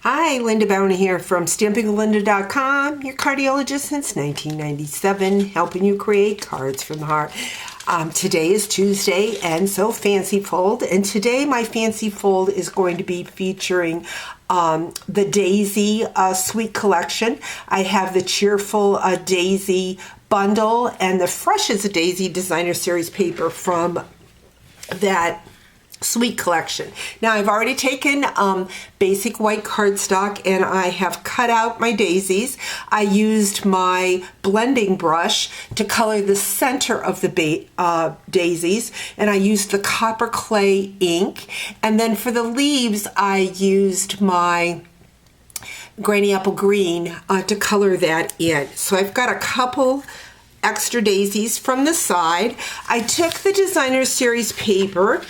Hi, Linda Bowen here from StampingWithLinda.com, your cardiologist since 1997, helping you create cards from the heart. Today is Tuesday, and so Fancy Fold, and today my Fancy Fold is going to be featuring the Daisy Sweet Collection. I have the Cheerful Daisy bundle and the Fresh as a Daisy Designer Series paper from that Sweet Collection. Now I've already taken basic white cardstock and I have cut out my daisies. I used my blending brush to color the center of the daisies, and I used the copper clay ink, and then for the leaves I used my Granny Apple Green to color that in. So I've got a couple extra daisies from the side. I took the Designer Series paper,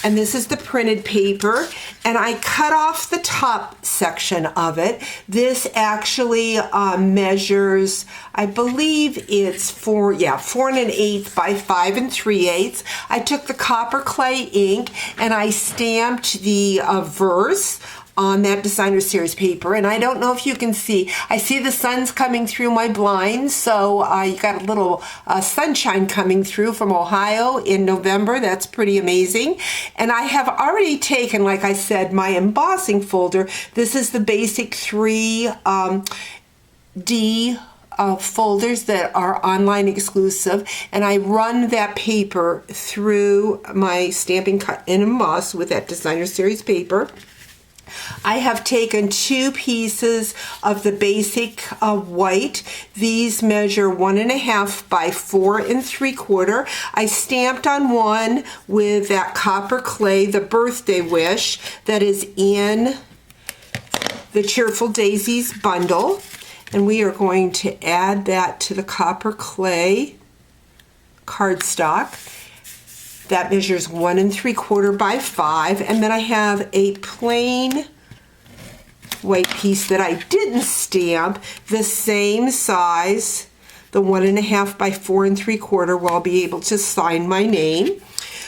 and this is the printed paper, and I cut off the top section of it. This actually measures, I believe it's 4 1/8 by 5 3/8. I took the copper clay ink and I stamped the verse on that Designer Series paper, and I don't know if you can see. I see the sun's coming through my blinds, so you got a little sunshine coming through from Ohio in November. That's pretty amazing. And I have already taken, like I said, my embossing folder. This is the basic 3D folders that are online exclusive, and I run that paper through my Stampin' Cut and Emboss with that Designer Series paper. I have taken 2 pieces of the basic white. These measure 1.5 by 4 3/4. I stamped on one with that copper clay, the birthday wish that is in the Cheerful Daisies bundle. And we are going to add that to the copper clay cardstock. That measures 1 3/4 by 5, and then I have a plain white piece that I didn't stamp, the same size, the 1.5 by 4 3/4, where I'll be able to sign my name.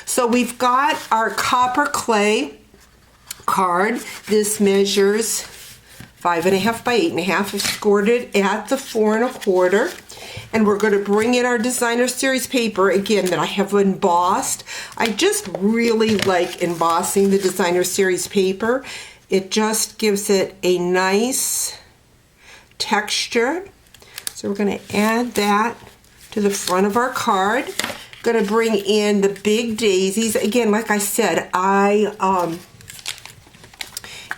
So we've got our copper clay card. This measures 5.5 by 8.5. I've scored it at the 4 1/4. And we're going to bring in our Designer Series paper, again, that I have embossed. I just really like embossing the Designer Series paper. It just gives it a nice texture. So we're going to add that to the front of our card. Going to bring in the big daisies. Again, like I said, I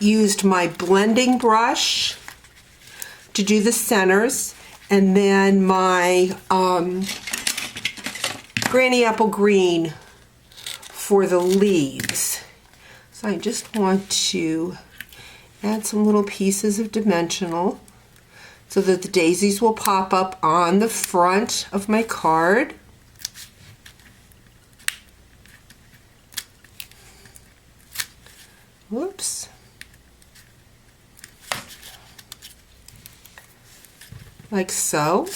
used my blending brush to do the centers, and then my Granny Apple Green for the leaves. So I just want to add some little pieces of dimensional so that the daisies will pop up on the front of my card. Whoops. Like so.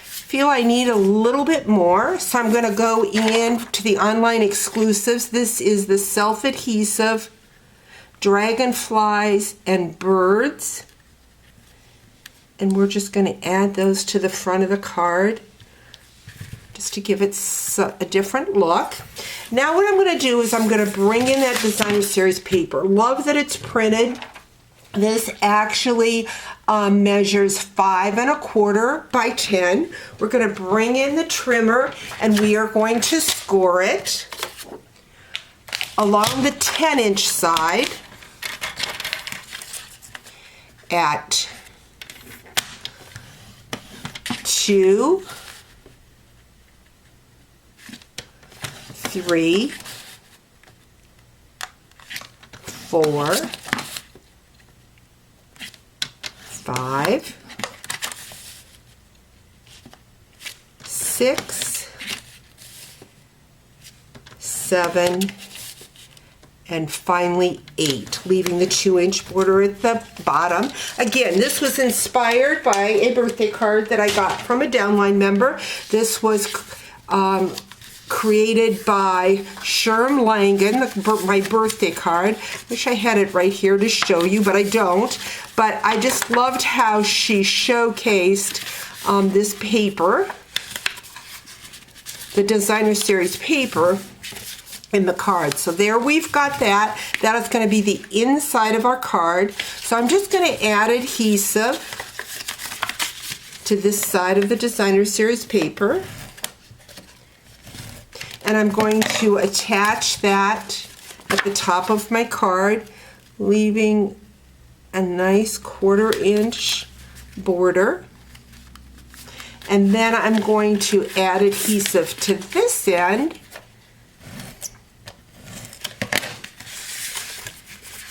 Feel I need a little bit more, so I'm going to go in to the online exclusives. This is the self-adhesive dragonflies and birds, and we're just going to add those to the front of the card just to give it a different look. Now what I'm going to do is I'm going to bring in that Designer Series paper. Love that it's printed. This actually measures 5 1/4 by 10. We're going to bring in the trimmer and we are going to score it along the 10-inch side at 2, 3, 4, 5, 6, 7, and finally 8, leaving the 2-inch border at the bottom. Again, this was inspired by a birthday card that I got from a downline member. This was created by Sherm Langen, my birthday card. Wish I had it right here to show you, but I don't. But I just loved how she showcased this paper, the Designer Series paper, in the card. So there we've got that. That is going to be the inside of our card. So I'm just going to add adhesive to this side of the Designer Series paper. And I'm going to attach that at the top of my card, leaving a nice 1/4 inch border. And then I'm going to add adhesive to this end.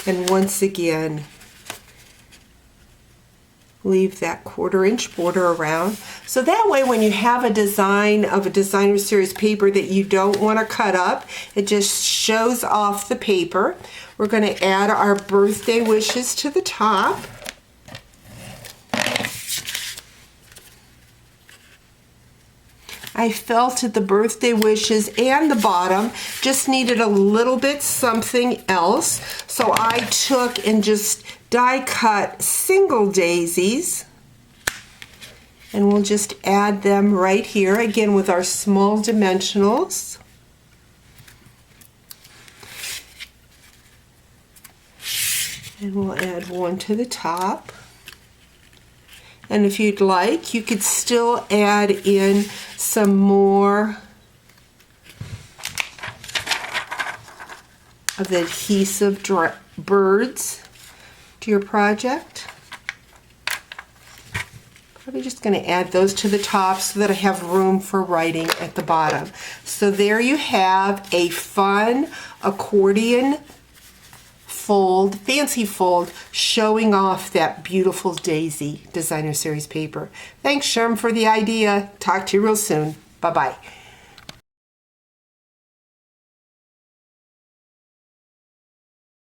And once again, leave that 1/4 inch border around. So that way when you have a design of a Designer Series paper that you don't want to cut up, it just shows off the paper. We're going to add our birthday wishes to the top. I felt that the birthday wishes and the bottom just needed a little bit something else. So I took and just die cut single daisies. And we'll just add them right here, again with our small dimensionals. And we'll add one to the top. And if you'd like, you could still add in some more of the adhesive birds to your project. Probably just going to add those to the top so that I have room for writing at the bottom. So there you have a fun accordion fold, fancy fold, showing off that beautiful daisy Designer Series paper. Thanks, Sherm, for the idea. Talk to you real soon. Bye-bye.